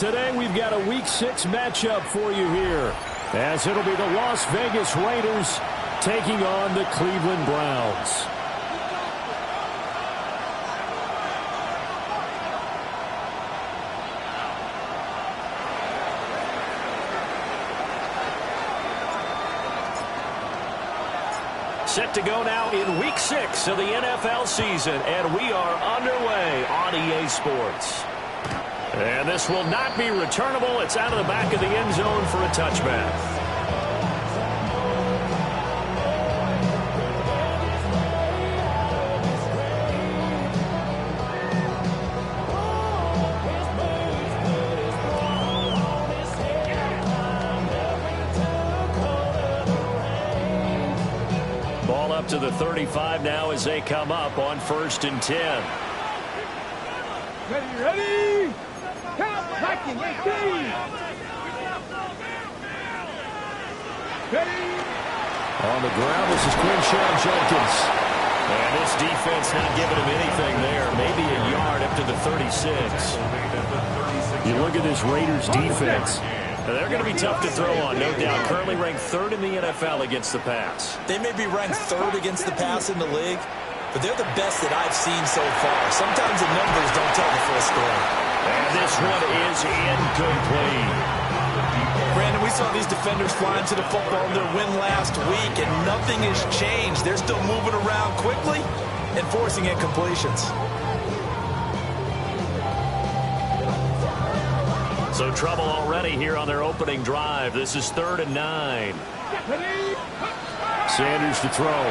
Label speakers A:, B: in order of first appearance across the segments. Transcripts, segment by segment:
A: Today we've got a Week 6 matchup for you here, as it'll be the Las Vegas Raiders taking on the Cleveland Browns. Set to go now in Week 6 of the NFL season, and we are underway on EA Sports. And this will not be returnable. It's out of the back of the end zone for a touchback. Ball up to the 35 now as they come up on 1st and 10.
B: Ready? Attacking, 18. Ready?
A: On the ground, this is Quinshawn Jenkins. And this defense not giving him anything there. Maybe a yard up to the 36. You look at this Raiders defense. They're going to be tough to throw on, no doubt. Currently ranked 3rd in the NFL against the pass.
C: They may be ranked 3rd against the pass in the league, but they're the best that I've seen so far. Sometimes the numbers don't tell the full story.
A: And this one is incomplete.
C: Brandon, we saw these defenders flying to the football in their win last week, and nothing has changed. They're still moving around quickly and forcing incompletions.
A: So trouble already here on their opening drive. This is 3rd and 9. Sanders to throw.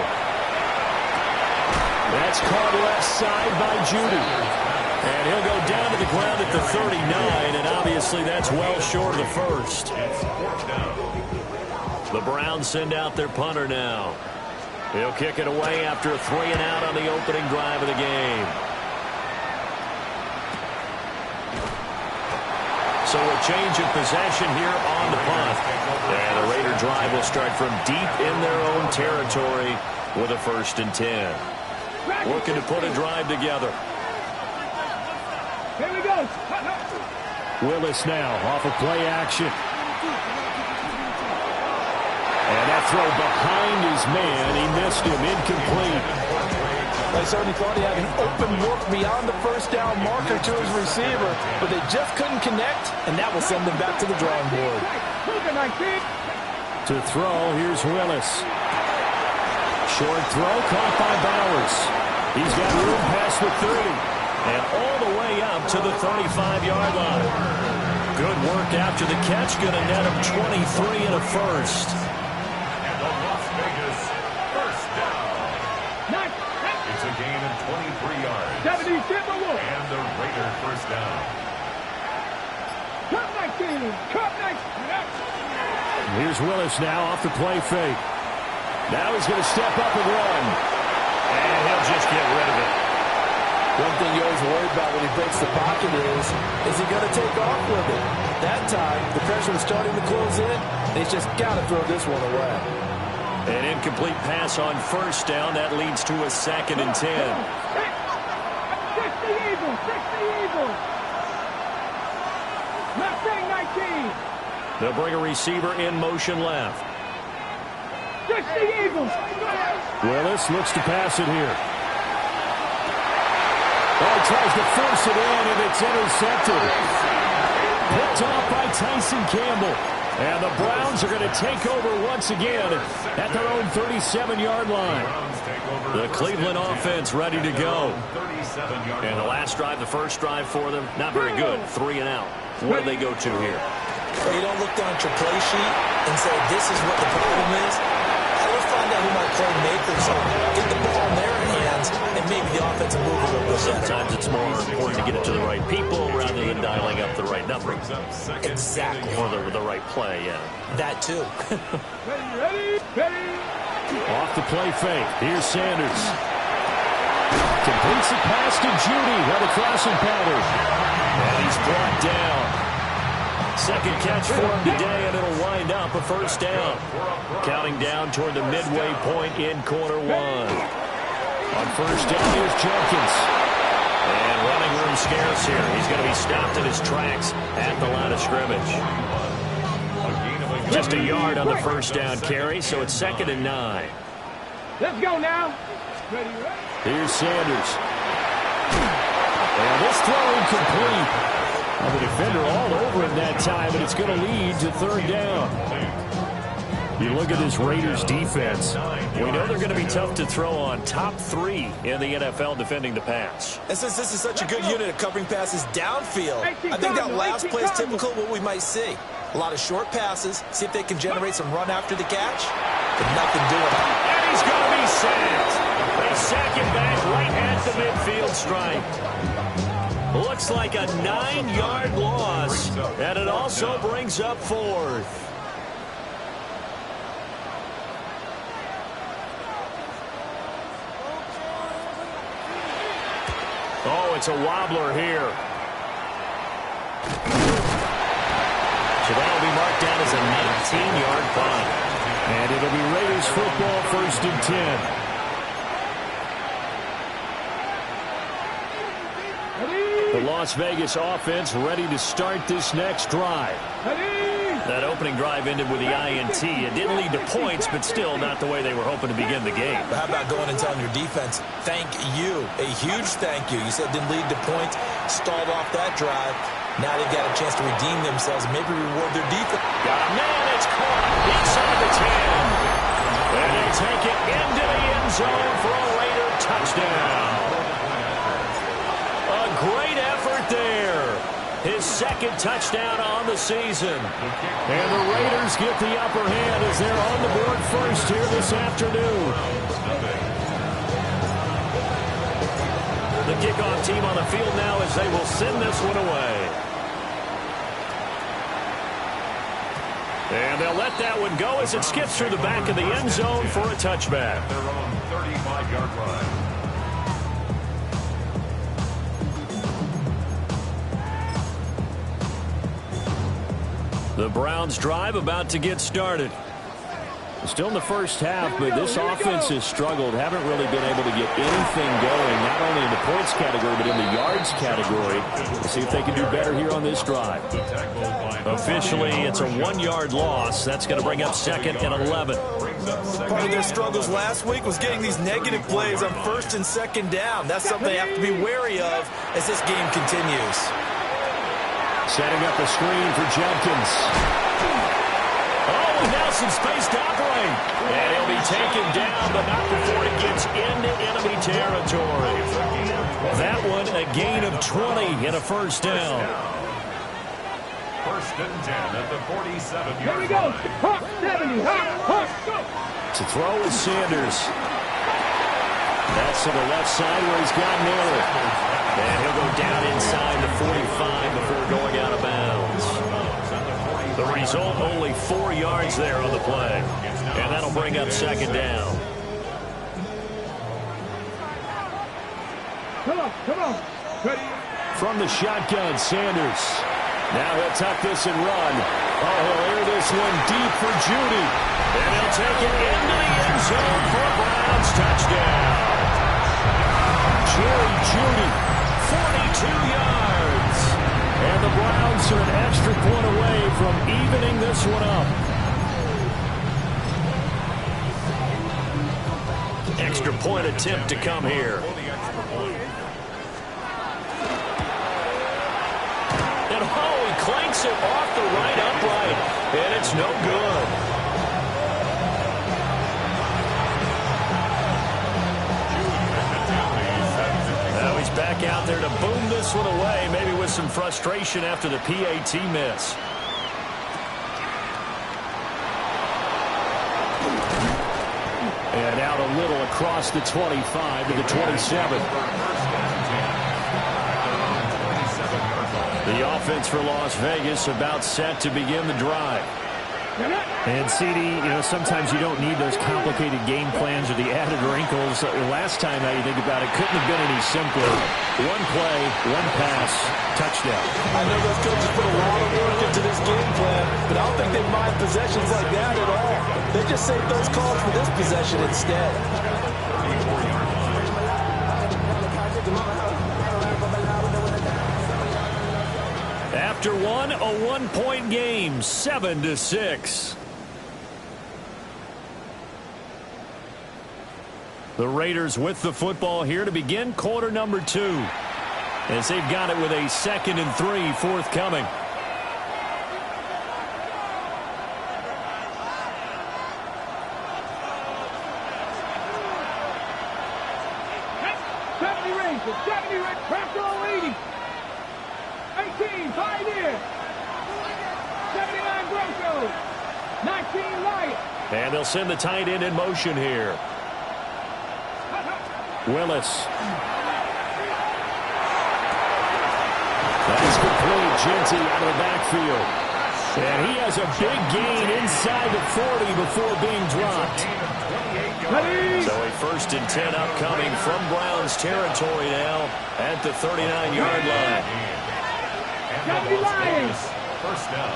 A: That's caught left side by Judy. And he'll go down to the ground at the 39, and obviously that's well short of the first. The Browns send out their punter now. He'll kick it away after a 3-and-out on the opening drive of the game. So a change of possession here on the punt. And the Raider drive will start from deep in their own territory with a 1st and 10. Looking to put a drive together.
B: Here we go.
A: Willis now off of play action. And that throw behind his man. He missed him. Incomplete.
C: I certainly thought he had an open look beyond the first down marker to his receiver, but they just couldn't connect, and that will send them back to the drawing board.
A: To throw, here's Willis. Short throw caught by Bowers. He's got room past the 30. And all the way up to the 35-yard line. Good work after the catch. Going to net him 23 and a first.
D: And the Las Vegas first down. It's a gain of 23 yards.
B: 70,
D: and the Raider first down.
B: Cut 19. Cut 19.
A: Here's Willis now off the play fake. Now he's going to step up and run. And he'll just get rid of it.
C: One thing you always worry about when he breaks the pocket is he going to take off with it? That time, the pressure was starting to close in. They just got to throw this one away.
A: An incomplete pass on 1st down. That leads to a 2nd and 10.
B: 60 Eagles. 60 Eagles. Mustang 19.
A: They'll bring a receiver in motion left.
B: 60 Eagles.
A: Willis looks to pass it here. Oh, tries to force it in, and it's intercepted. Picked off by Tyson Campbell. And the Browns are going to take over once again at their own 37-yard line. The Cleveland offense ready to go. And the last drive, the first drive for them, not very good. 3-and-out. Where do they go to here?
C: Well, you don't look down at your play sheet and say, this is what the problem is. Let's find out who my playmakers are. Get the ball in their hands, and maybe the offense will move a little bit better.
A: Sometimes it's more important to get it to the right people rather than dialing up the right number.
C: Exactly.
A: Or the right play, yeah.
C: That too.
B: Ready.
A: Off the play fake. Here's Sanders. Completes the pass to Judy on the crossing pattern. And he's brought down. Second catch for him today, and it'll wind up a first down. Counting down toward the midway point in quarter one. On first down, here's Jenkins. And running room scarce here. He's going to be stopped in his tracks at the line of scrimmage. Just a yard on the first down carry, so it's 2nd and 9.
B: Let's go now. Ready, ready.
A: Here's Sanders. And this throw incomplete. Well, the defender all over him that time, but it's going to lead to 3rd down. You look at this Raiders defense. We know they're going to be tough to throw on. Top 3 in the NFL defending the pass.
C: And since this is such a good unit of covering passes downfield, I think that last play is typical of what we might see. A lot of short passes, see if they can generate some run after the catch, but nothing doing it.
A: And he's going to be sacked. They sack him back right at the midfield stripe. Looks like a 9-yard loss, and it also brings up 4th. Oh, it's a wobbler here. So that'll be marked down as a 19-yard punt. And it'll be Raiders football, 1st and 10. The Las Vegas offense ready to start this next drive. That opening drive ended with the INT. It didn't lead to points, but still not the way they were hoping to begin the game.
C: How about going and telling your defense, thank you, a huge thank you. You said it didn't lead to points, stalled off that drive. Now they've got a chance to redeem themselves and maybe reward their defense.
A: Got a man, it's caught inside the 10. And they take it into the end zone for a Raider touchdown. A great effort there. His 2nd touchdown on the season. And the Raiders get the upper hand as they're on the board first here this afternoon. The kickoff team on the field now as they will send this one away. And they'll let that one go as it skips through the back of the end zone for a touchback.
D: Their own 35-yard line.
A: The Browns drive about to get started. Still in the first half, but this offense has struggled. Haven't really been able to get anything going, not only in the points category, but in the yards category. We'll see if they can do better here on this drive. Officially, it's a 1-yard loss. That's going to bring up 2nd and 11.
C: Part of their struggles last week was getting these negative plays on 1st and 2nd down. That's something they have to be wary of as this game continues.
A: Setting up a screen for Jenkins. Oh, and now some space to operate. And he'll be taken down, but not before it gets into enemy territory. That one, a gain of 20 and a 1st down.
D: 1st and 10 at the 47-yard line.
B: Here we go. Hawk 70. Hawk, go.
A: To throw is Sanders. That's to the left side where he's got Miller. And he'll go down inside the 45 before going out of bounds. The result, only 4 yards there on the play. And that'll bring up 2nd down.
B: Come on. Ready.
A: From the shotgun, Sanders. Now he'll tuck this and run. Oh, he'll air this one deep for Judy. And he'll take it into the end zone for a Browns touchdown. Jerry Judy, 42 yards. And the Browns are an extra point away from evening this one up. Extra point attempt to come here. And oh, he clanks it off the right upright. And it's no good. Now he's back out there to boom this one away, maybe with some frustration after the PAT miss. And out a little across the 25 to the 27. The offense for Las Vegas about set to begin the drive.
E: And CD, sometimes you don't need those complicated game plans or the added wrinkles. Last time, now you think about it, couldn't have been any simpler. One play, one pass, touchdown.
C: I know those coaches put a lot of work into this game plan, but I don't think they mind possessions like that at all. They just save those calls for this possession instead.
A: After one, a one-point game, 7-6. The Raiders with the football here to begin quarter number 2. As they've got it with a 2nd and 3 forthcoming.
B: Pressure on 80. 18, Pioneer. 79, Broncos. 19, Lions.
A: And they'll send the tight end in motion here. Willis. That is complete. Genty out of the backfield. And he has a big gain inside the 40 before being dropped. So a 1st and 10 upcoming from Browns territory now at the 39-yard line.
D: First down.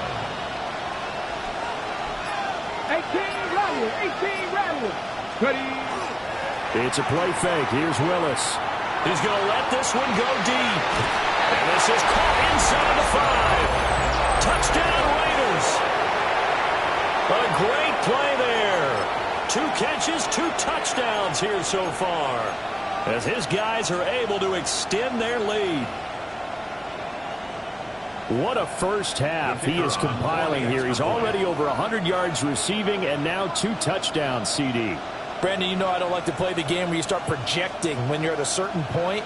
B: 18 Rattle.
A: It's a play fake. Here's Willis. He's going to let this one go deep. And this is caught inside the 5. Touchdown Raiders. A great play there. 2 catches, 2 touchdowns here so far, as his guys are able to extend their lead. What a first half he is compiling here. He's already over 100 yards receiving and now 2 touchdowns, CD.
C: Brandon, you know I don't like to play the game where you start projecting when you're at a certain point.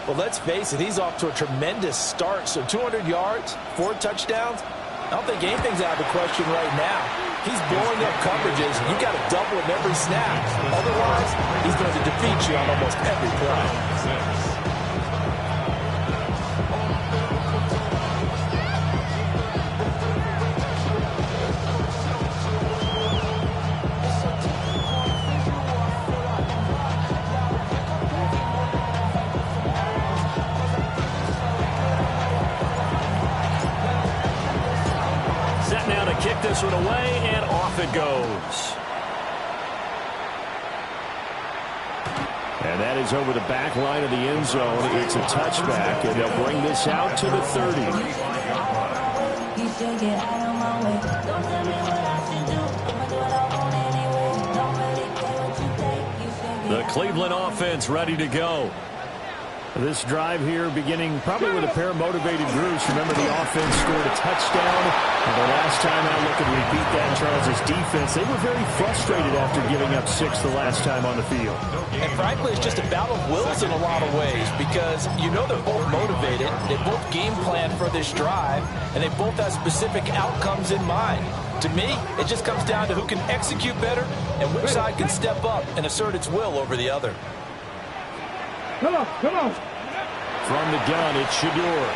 C: Well, let's face it, he's off to a tremendous start. So 200 yards, 4 touchdowns. I don't think anything's out of the question right now. He's blowing up coverages. You got to double him every snap. Otherwise, he's going to defeat you on almost every play.
A: Kick this one away, and off it goes. And that is over the back line of the end zone. It's a touchback, and they'll bring this out to the 30. The Cleveland offense ready to go. This drive here beginning probably with a pair of motivated groups. Remember, the offense scored a touchdown. And the last time out, look at repeat that, Charles' defense. They were very frustrated after giving up 6 the last time on the field.
C: And frankly, it's just a battle of wills in a lot of ways, because you know they're both motivated. They both game plan for this drive, and they both have specific outcomes in mind. To me, it just comes down to who can execute better and which side can step up and assert its will over the other.
B: Come on.
A: From the gun, it's Shador.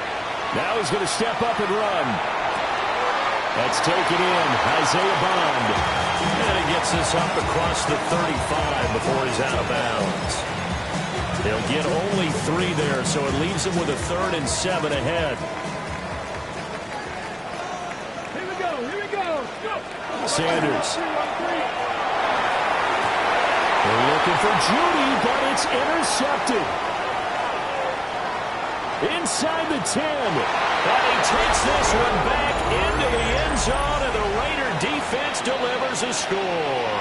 A: Now he's going to step up and run. That's taken in. Isaiah Bond. And he gets this up across the 35 before he's out of bounds. They'll get only 3 there, so it leaves him with a 3rd and 7 ahead.
B: Here we go.
A: Sanders. They're looking for Judy, but it's intercepted. Inside the 10. And he takes this one back into the end zone, and the Raider defense delivers a score.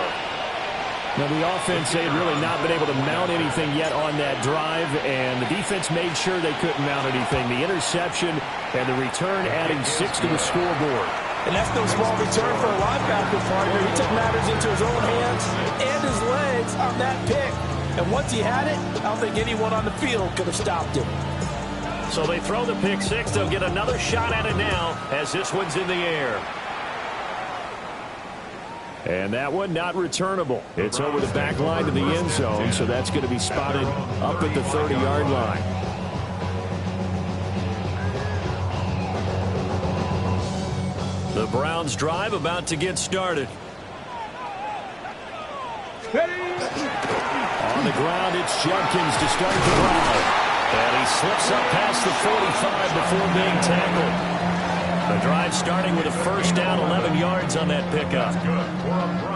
A: Now, the offense, they had really not been able to mount anything yet on that drive, and the defense made sure they couldn't mount anything. The interception and the return adding 6 to the scoreboard.
C: And that's no small return for a linebacker, partner. He took matters into his own hands and his legs on that pick. And once he had it, I don't think anyone on the field could have stopped him.
A: So they throw the pick 6. They'll get another shot at it now as this one's in the air. And that one not returnable. It's over the back line to the end zone, so that's going to be spotted up at the 30-yard line. The Browns drive about to get started. On the ground, it's Judkins to start the drive. And he slips up past the 45 before being tackled. The drive starting with a first down, 11 yards on that pickup.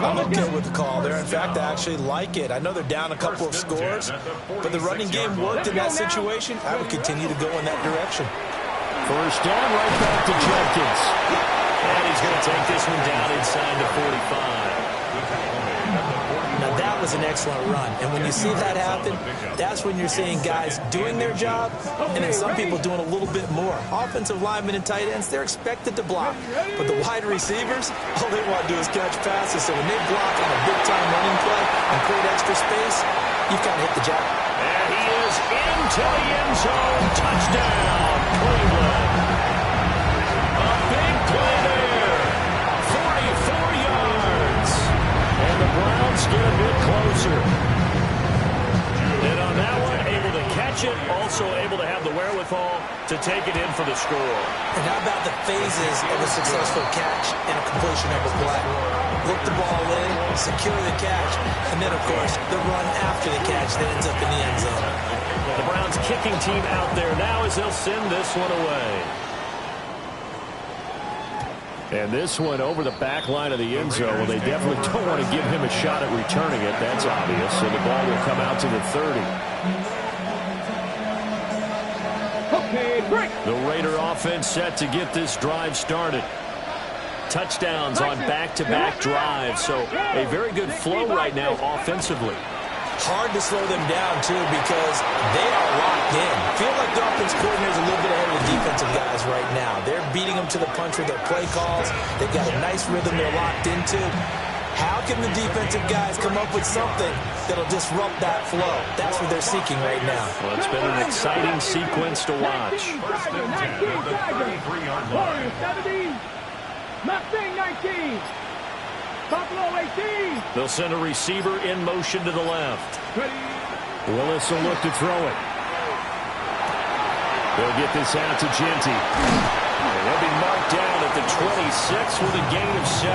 C: I'm okay with the call there. In fact, I actually like it. I know they're down a couple of scores, but the running game worked in that situation. I would continue to go in that direction.
A: First down, right back to Jenkins. And he's going to take this one down inside the 45.
C: Now, that was an excellent run. And when you see that happen, that's when you're seeing guys doing their job and then some people doing a little bit more. Offensive linemen and tight ends, they're expected to block. But the wide receivers, all they want to do is catch passes. So when they block on a big-time running play and create extra space, you've got to hit the jack.
A: And he is into the end zone. Touchdown, Cleveland. A big play there. 44 yards. And the Browns get a bit closer. And on that one, able to catch it, also able to have the wherewithal to take it in for the score.
C: And how about the phases of a successful catch and a completion of a play? Look the ball in, secure the catch, and then, of course, the run after the catch that ends up in the end zone.
A: The Browns kicking team out there now as they'll send this one away. And this one over the back line of the end zone. Well, they definitely don't want to give him a shot at returning it. That's obvious. So the ball will come out to the 30.
B: Okay, break.
A: The Raider offense set to get this drive started. Touchdowns on back-to-back drives. So a very good flow right now offensively.
C: Hard to slow them down, too, because they are locked in. Feel like the offense coordinator is a little bit ahead of the defensive guys right now. They're beating them to the punch with their play calls. They've got a nice rhythm they're locked into. How can the defensive guys come up with something that'll disrupt that flow? That's what they're seeking right now.
A: Well, it's been an exciting sequence to watch.
B: 19 Warriors 17. Mustang 19. Buffalo 18.
A: They'll send a receiver in motion to the left.
B: Ready.
A: Willis will look to throw it. They'll get this out to Genty. They'll be marked down at the 26 with a gain of 7.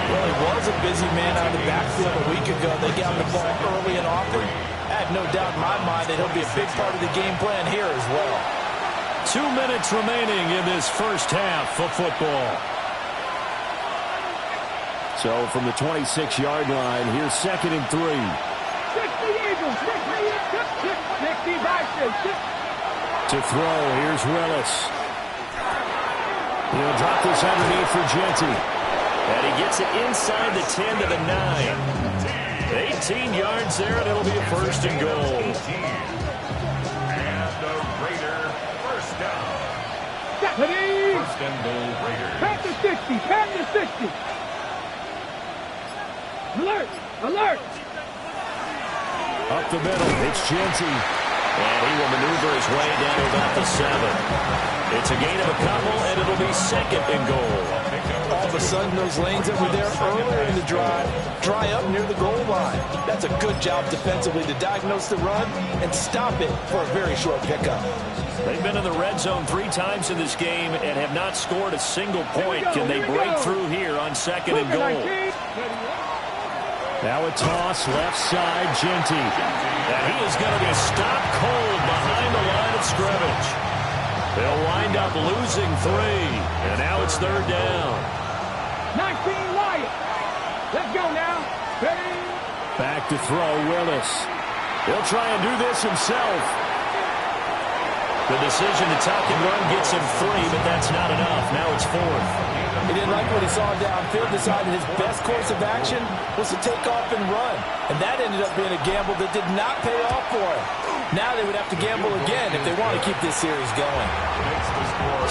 C: Well, he was a busy man out of the backfield a week ago. They got him the ball early and often. I have no doubt in my mind that he'll be a big part of the game plan here as well.
A: 2 minutes remaining in this first half of football. So from the 26-yard line, here's 2nd and 3.
B: 60 Eagles. 60 Vikings.
A: To throw, here's Willis. He'll drop this underneath for Genty. And he gets it inside the 10 to the 9. 18 yards there, and it'll be a 1st and goal.
D: And the Raider first down.
B: Ready.
D: 1st and goal, Raiders.
B: Pass to 60. Pass to 60. Alert! Alert!
A: Up the middle, it's Genty. And he will maneuver his way down to about the 7. It's a gain of a couple, and it'll be 2nd and goal.
C: All of a sudden, those lanes that were there earlier in the drive dry up near the goal line. That's a good job defensively to diagnose the run and stop it for a very short pickup.
A: They've been in the red zone 3 times in this game and have not scored a single point. Can they break through here on 2nd and goal? Now a toss, left side, Genty. And he is going to be stopped cold behind the line of scrimmage. They'll wind up losing 3. And now it's 3rd down.
B: 19 Wyatt. Let's go now. Ready.
A: Back to throw, Willis. He'll try and do this himself. The decision to tuck and run gets him 3, but that's not enough. Now it's 4th.
C: He didn't like what he saw downfield, decided his best course of action was to take off and run. And that ended up being a gamble that did not pay off for him. Now they would have to gamble again if they want to keep this series going.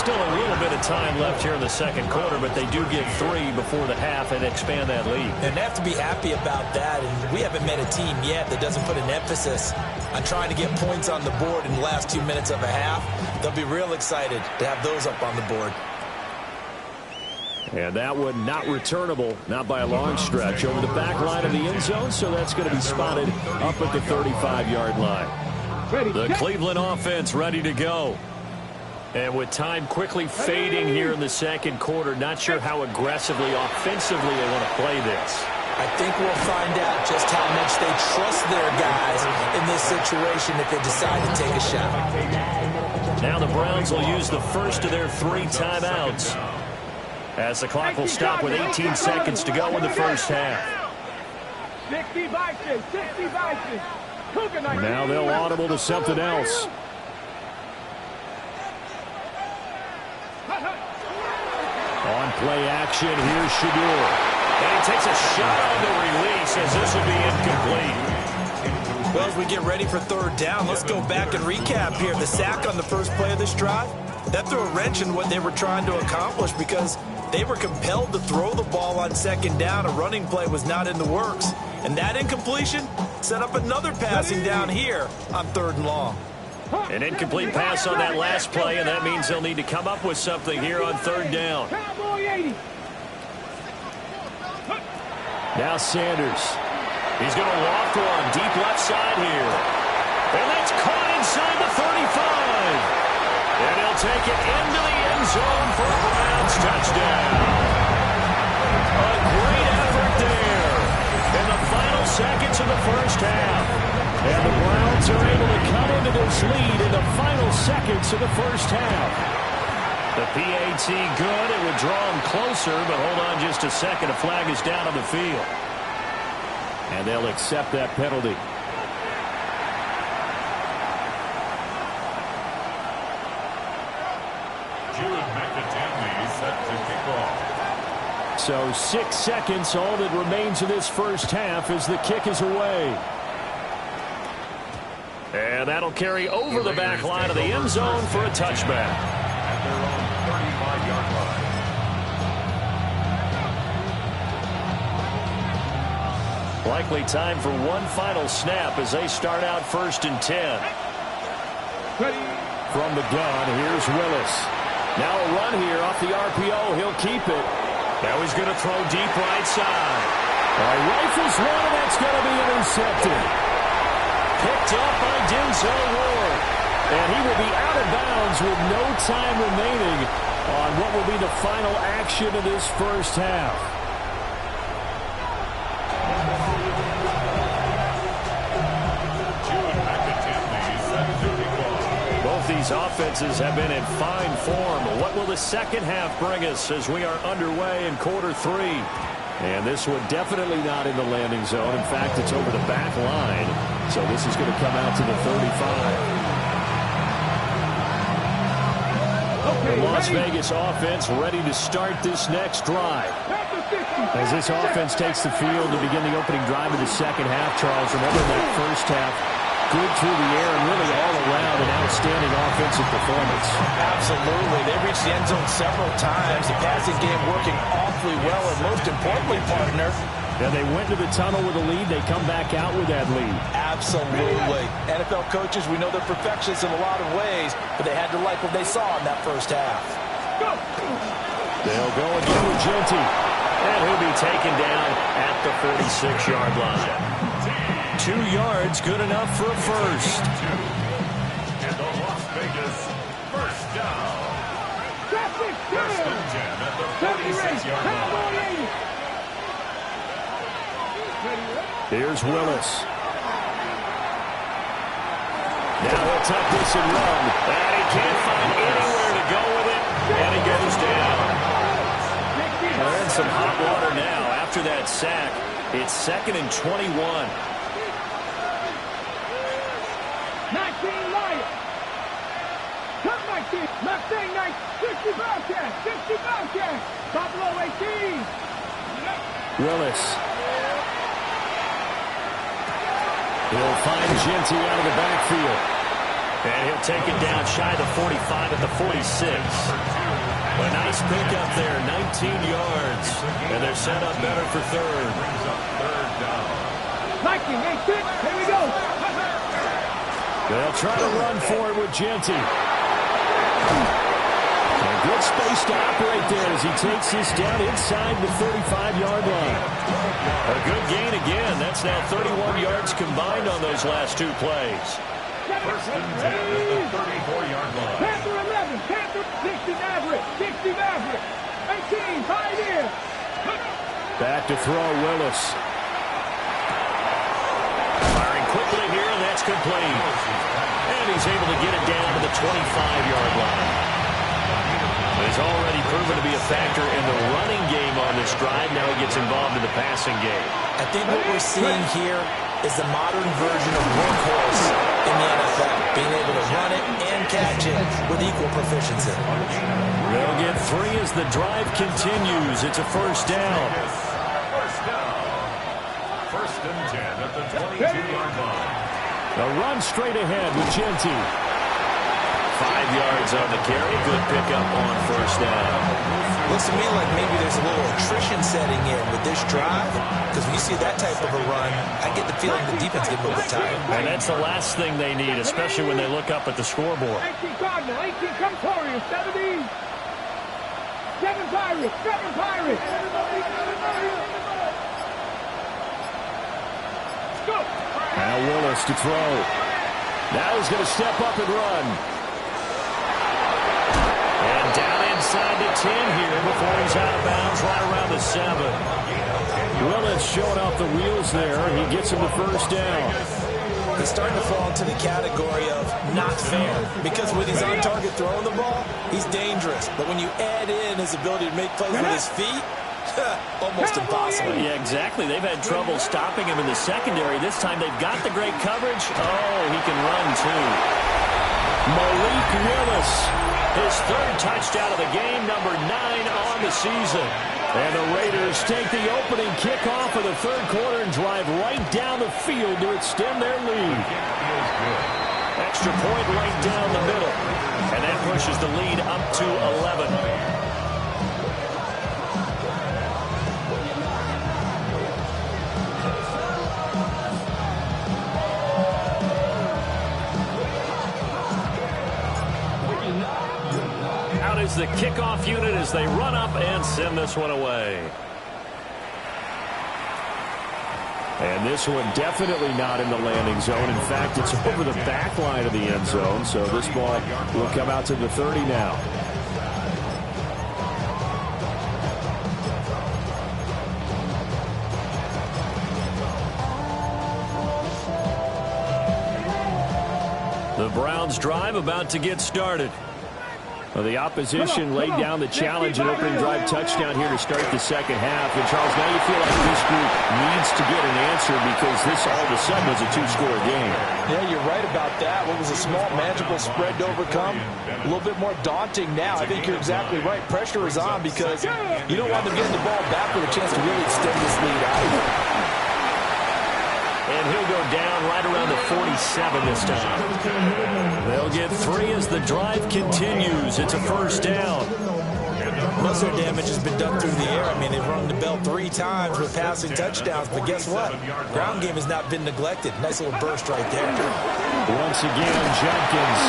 A: Still a little bit of time left here in the 2nd quarter, but they do get 3 before the half and expand that lead.
C: And they have to be happy about that. And we haven't met a team yet that doesn't put an emphasis on trying to get points on the board in the last 2 minutes of a half. They'll be real excited to have those up on the board.
A: And that one not returnable, not by a long stretch, over the back line of the end zone, so that's going to be spotted up at the 35-yard line. The Cleveland offense ready to go. And with time quickly fading here in the 2nd quarter, not sure how aggressively, offensively they want to play this.
C: I think we'll find out just how much they trust their guys in this situation if they decide to take a shot.
A: Now the Browns will use the first of their 3 timeouts, as the clock will stop with 18 seconds to go in the first half.
B: 60 Vikings, 60 Vikings.
A: Now they'll audible to something else. On play action, here's Shadur.
C: And he takes a shot on the release as this will be incomplete. Well, as we get ready for third down, let's go back and recap here. The sack on the first play of this drive, that threw a wrench in what they were trying to accomplish because they were compelled to throw the ball on second down. A running play was not in the works. And that incompletion set up another passing down here on third and long.
A: An incomplete pass on that last play, and that means they'll need to come up with something here on third down. Now Sanders. He's going to loft one deep left side here. And that's caught inside the 35. And he'll take it into the end zone for a Browns touchdown. A great effort there in the final seconds of the first half. And the Browns are able to come into this lead in the final seconds of the first half. The PAT good. It would draw them closer, but hold on just a second. A flag is down on the field. And they'll accept that penalty. So 6 seconds, all that remains of this first half as the kick is away. And that'll carry over the back line of the end zone for a touchback.
D: At their own 35-yard line.
A: Likely time for one final snap as they start out 1st and 10. From the gun, here's Willis. Now a run here off the RPO. He'll keep it. Now he's going to throw deep right side. Rifles one, and that's going to be intercepted. Picked up by Denzel Ward. And he will be out of bounds with no time remaining on what will be the final action of this first half. Both these offenses have been in fine form. What will the second half bring us as we are underway in quarter 3? And this one definitely not in the landing zone. In fact, it's over the back line. So this is going to come out to the 35. The Las Vegas offense ready to start this next drive. As this offense takes the field to begin the opening drive of the second half, Charles, remember that first half, good through the air and really all around an outstanding offensive performance.
C: Absolutely. They reached the end zone several times. The passing game working awfully well, and most importantly, partner,
A: and they went to the tunnel with a lead. They come back out with that lead.
C: Absolutely. NFL coaches, we know they're perfectionists in a lot of ways, but they had to like what they saw in that first half.
A: They'll go again with Genty. And he'll be taken down at the 46-yard line. 2 yards, good enough for a first.
D: And the Las Vegas first down. First and 10 at the 46-yard line.
A: Here's Willis. Now he'll tuck this and run. And he can't find anywhere to go with it. And he goes down. They're in some hot water now after that sack. It's 2nd and 21.
B: 19 Lions. Come 19. Left thing, 60 Bobcats. 60 Bobcats. Buffalo 18.
A: Willis. He'll find Genty out of the backfield. And he'll take it down shy of the 45 at the 46. A nice pickup there, 19 yards. And they're set up better for third.
B: Viking, 8-6. Here we go.
A: They'll try to run for it with Genty. A good space to operate there as he takes this down inside the 35-yard line. A good gain again. That's now 31 yards combined on those last 2 plays.
D: First and 10 at the 34-yard line.
B: Panther 11. Panther 60 Maverick. 60 Maverick. 18 Pioneer.
A: Back to throw Willis. Firing quickly here, and that's complete. And he's able to get it down to the 25-yard line. He's already proven to be a factor in the running game on this drive. Now he gets involved in the passing game.
C: I think what we're seeing here is the modern version of workhorse in the NFL, being able to run it and catch it with equal proficiency.
A: They'll get 3 as the drive continues. It's a first down.
D: First down. First and 10 at the 22-yard line.
A: A run straight ahead with Genty.
E: 5 yards on the carry. Good pickup on first down.
C: Looks to me like maybe there's a little attrition setting in with this drive, because when you see that type of a run, I get the feeling the defense get a little bit tired.
E: And that's the last thing they need, especially when they look up at the scoreboard.
B: 18 Cardinal, 18 come Warriors, 70. 7 Pirates, 7 Pirates. Go.
A: Now Willis to throw. Now he's going to step up and run. And down inside the 10 here before he's out of bounds right around the 7. Willis showing off the wheels there. He gets him the first down.
C: He's starting to fall into the category of not fair, because when he's on target throwing the ball, he's dangerous. But when you add in his ability to make plays with his feet, almost impossible.
E: Yeah, exactly. They've had trouble stopping him in the secondary. This time they've got the great coverage. Oh, he can run too.
A: Malik Willis, his 3rd touchdown of the game, number 9 on the season. And the Raiders take the opening kickoff of the 3rd quarter and drive right down the field to extend their lead. Extra point right down the middle.
E: And that pushes the lead up to 11. Is the kickoff unit as they run up and send this one away.
A: And this one definitely not in the landing zone. In fact, it's over the back line of the end zone. So this ball will come out to the 30 now. The Browns drive about to get started. Well, the opposition laid down the challenge and opening drive touchdown here to start the second half. And, Charles, now you feel like this group needs to get an answer because this all of a sudden was a 2-score game.
C: Yeah, you're right about that. What was a small, manageable spread to overcome? A little bit more daunting now. I think you're exactly right. Pressure is on because you don't want them getting the ball back with a chance to really extend this lead out.
A: And he'll go down right around the 47 this time. They'll get 3 as the drive continues. It's a first down.
C: Most of their damage has been done through the air. I mean, they've rung the bell 3 times with passing touchdowns. But guess what? Ground game has not been neglected. Nice little burst right there.
A: Once again, Jenkins.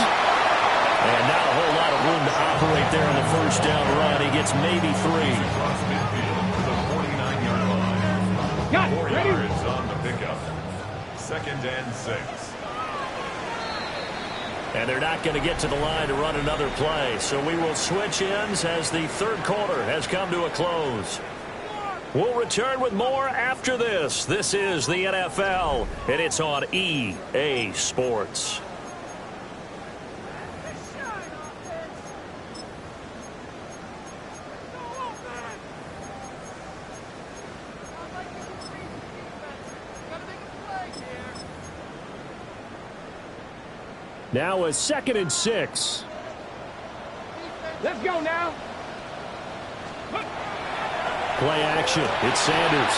A: And not a whole lot of room to operate there on the first down run. He gets maybe 3.
B: Got it. Ready?
D: Warriors on the pickup. 2nd and 6.
A: And they're not going to get to the line to run another play. So we will switch ends as the 3rd quarter has come to a close. We'll return with more after this. This is the NFL, and it's on EA Sports. Now a 2nd and 6.
B: Let's go now.
A: Play action. It's Sanders.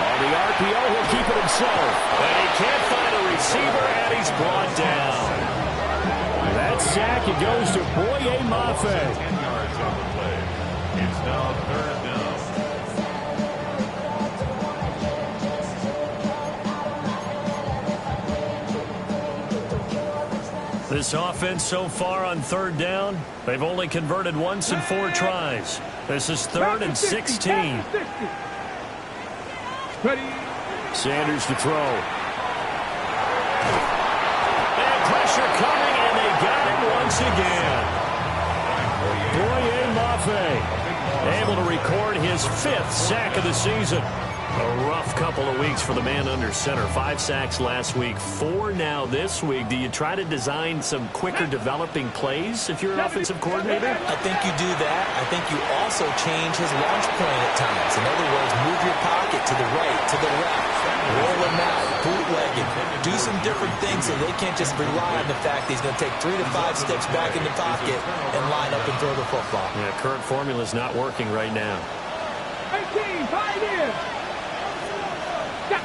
A: On the RPO, he'll keep it himself. And he can't find a receiver, and he's brought down. That sack, it goes to Boye Mafe.
D: 10 yards on the play. It's now 3rd down.
A: This offense so far on 3rd down, they've only converted once in 4 tries. This is 3rd and 16.
B: Ready?
A: Sanders to throw. And pressure coming, and they got it once again. Boye Mafe able to record his 5th sack of the season.
E: A rough couple of weeks for the man under center. 5 sacks last week, 4 now this week. Do you try to design some quicker developing plays if you're an offensive coordinator?
C: I think you do that. I think you also change his launch point at times. In other words, move your pocket to the right, to the left, roll him out, bootleg it, do some different things so they can't just rely on the fact that he's going to take 3 to 5 steps back in the pocket and line up and throw the football.
E: Yeah, current formula is not working right now.
B: 18, 5 in.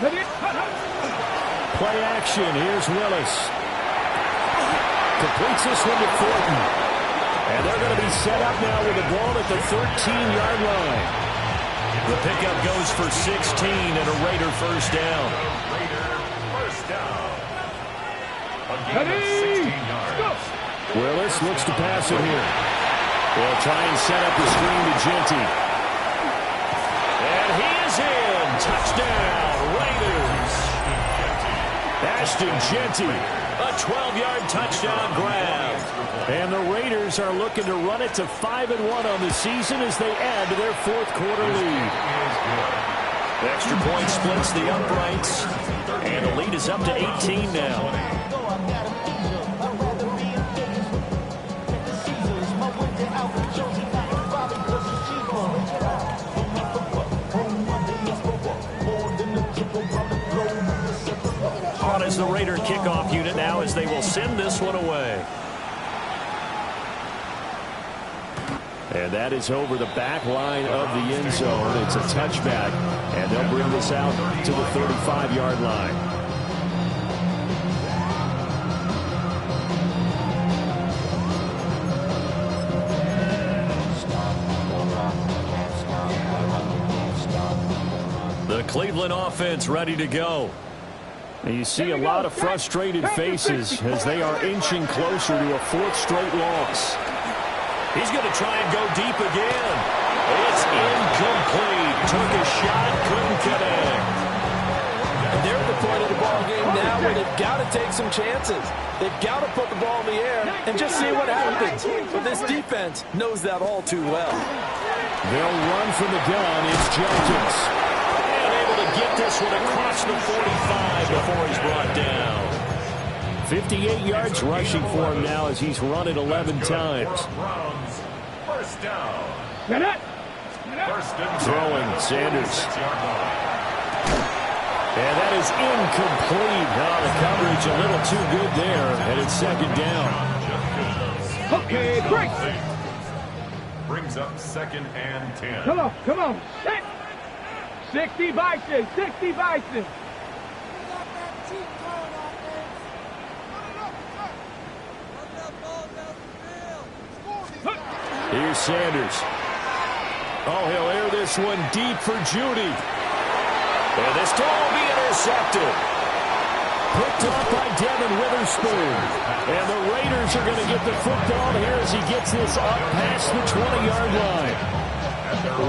A: Play action. Here's Willis. Completes this one to Thornton. And they're going to be set up now with the ball at the 13-yard line. The pickup goes for 16 and a Raider first down. Willis looks to pass it here. They'll try and set up the screen to Genty. And he is in. Touchdown, Raiders. Ashton Genty, a 12-yard touchdown grab. And the Raiders are looking to run it to 5-1 on the season as they add to their 4th quarter lead. The extra point splits the uprights, and the lead is up to 18 now. On is the Raider kickoff unit now as they will send this one away. And that is over the back line of the end zone. It's a touchback, and they'll bring this out to the 35-yard line. The Cleveland offense ready to go. And you see a lot of frustrated faces as they are inching closer to a 4th straight loss. He's going to try and go deep again. It's incomplete. Took a shot, couldn't connect.
C: And they're at the point of the ball game now where they've got to take some chances. They've got to put the ball in the air and just see what happens. But this defense knows that all too well.
A: They'll run from the gun. It's Jenkins. And able to get this one across the 45 before he's brought down. 58 yards rushing for him now as he's run it 11 times.
D: First down.
A: Throwing, Sanders. And that is incomplete. Now the coverage a little too good there, and it's 2nd down.
B: Okay, break.
D: Brings up 2nd and 10.
B: Come on. Set. 60 Bison, 60 Bison.
A: Here's Sanders. Oh, he'll air this one deep for Judy. And this ball will be intercepted. Picked up by Devin Witherspoon. And the Raiders are going to get the football here as he gets this up past the 20-yard line.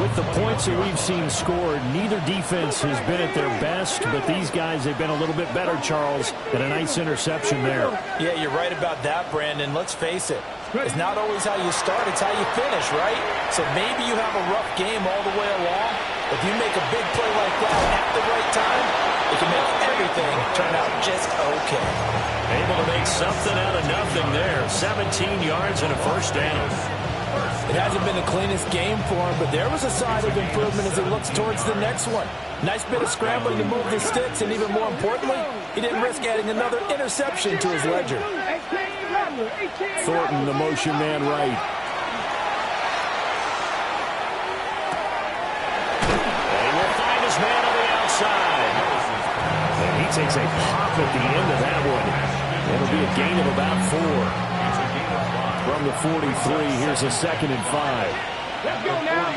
A: With the points that we've seen scored, neither defense has been at their best, but these guys, they've been a little bit better, Charles, and a nice interception there.
C: Yeah, you're right about that, Brandon. Let's face it. It's not always how you start, it's how you finish, right? So maybe you have a rough game all the way along. If you make a big play like that at the right time, it can make everything turn out just okay.
A: Able to make something out of nothing there. 17 yards and a first down.
C: It hasn't been the cleanest game for him, but there was a sign of improvement as he looks towards the next one. Nice bit of scrambling to move the sticks, and even more importantly, he didn't risk adding another interception to his ledger.
A: Thornton, the motion man right. And he will find his man on the outside. And he takes a pop at the end of that one. It'll be a gain of about 4. From the 43, here's a 2nd and 5.
B: Let's go now.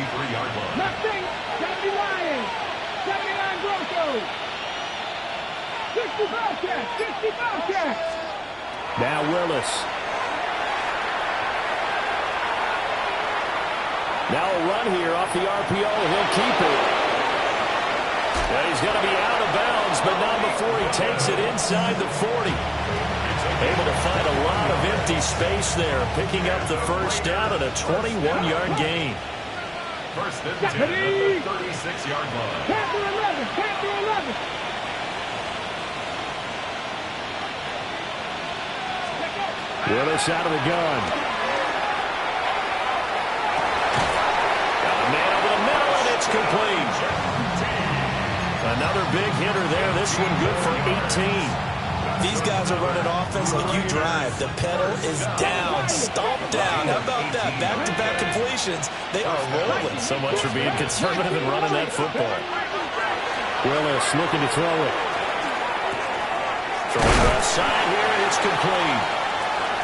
B: Nothing. 70 Lions. 79 Broncos. 60 Bobcats. 60 Bobcats.
A: Now Willis. Now a run here off the RPO. He'll keep it. And he's going to be out of bounds, but not before he takes it inside the 40. Able to find a lot of empty space there, picking up the first down and a 21-yard gain.
D: First and 10 at the 36-yard line.
B: Panther 11. Panther 11.
A: Willis out of the gun. Got a man over the middle, and it's complete. Another big hitter there. This one good for 18.
C: These guys are running offense like you drive. The pedal is down, stomped down. How about that? Back-to-back completions. They are rolling.
A: So much for being conservative and running that football. Willis looking to throw it. Throwing left side here, and it's complete.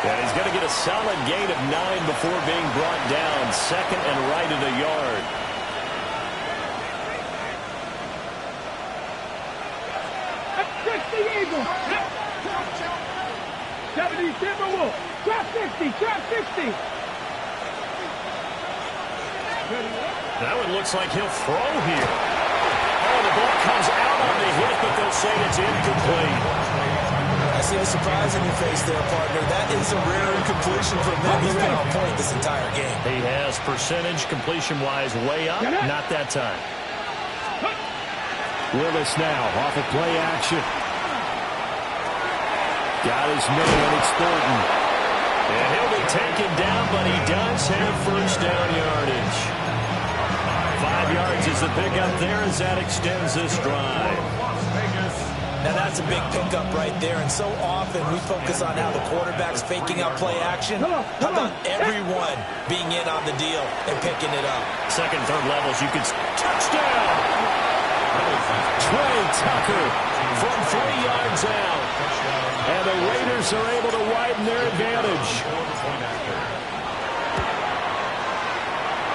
A: And he's going to get a solid gain of 9 before being brought down. Second and right at a yard.
B: 70 Timberwolves. Trap 60. Trap 60.
A: That one looks like he'll throw here. Oh, the ball comes out on the hit, but they'll say it's incomplete.
C: I see the surprise in your face there, partner. That is a rare incompletion from him. He's been on point this entire game.
A: He has percentage completion-wise way up. Not that time. Willis now off of play action. Got his man, and it's Thornton. And he'll be taken down, but he does have first down yardage. 5 yards is the pickup there as that extends this drive.
C: Now that's a big pickup right there, and so often we focus on how the quarterback's faking out play action. How about everyone being in on the deal and picking it up?
A: Second, third levels, you can... Touchdown! Trey Tucker from 3 yards out. And the Raiders are able to widen their advantage.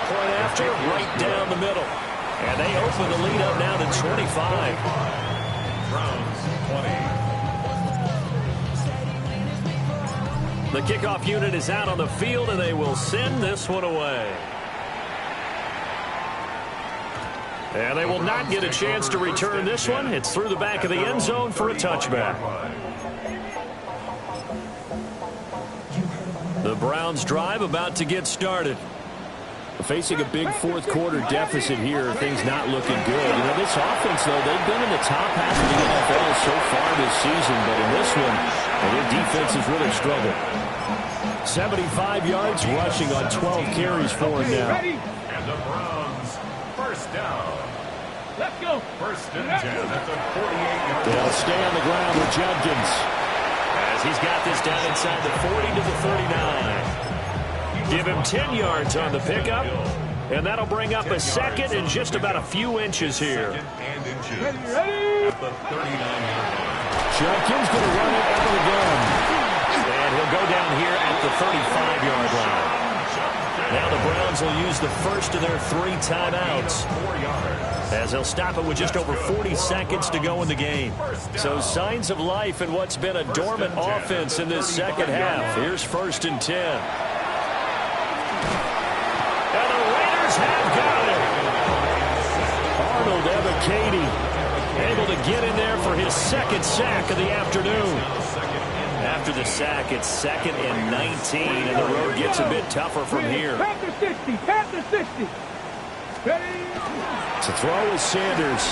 A: Point after, right down the middle. And they open the lead up now to 25.
D: Browns 20.
A: The kickoff unit is out on the field, and they will send this one away. And they will not get a chance to return this one. It's through the back of the end zone for a touchback. The Browns drive about to get started. Facing a big fourth quarter deficit here, things not looking good. You know, this offense, though, they've been in the top half of the NFL so far this season, but in this one, their defense has really struggled. 75 yards rushing on 12 carries for him now.
D: And the Browns, first down.
B: Let's go.
D: First and 10 at the 48-yard line.
A: They'll stay on the ground with Judkins, as he's got this down inside the 40 to the 39. Give him 10 yards on the pickup, and that'll bring up a second and just about a few inches here.
B: Ready?
D: At the 39-yard line.
A: Judkins going to run it out of the gun, and he'll go down here at the 35-yard line. Now the Browns will use the first of their 3 timeouts, as they'll stop it with just over 40 seconds to go in the game. So signs of life in what's been a dormant offense in this second half. Here's first and 10. And the Raiders have got it. Arnold Ebiketie able to get in there for his second sack of the afternoon. After the sack, it's second and 19, and the road gets a bit tougher from here.
B: Panther 60. Panther 60. Ready?
A: To throw is Sanders.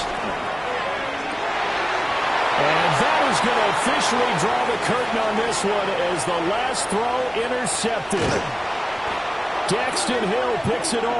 A: And that is going to officially draw the curtain on this one as the last throw intercepted. Daxton Hill picks it off.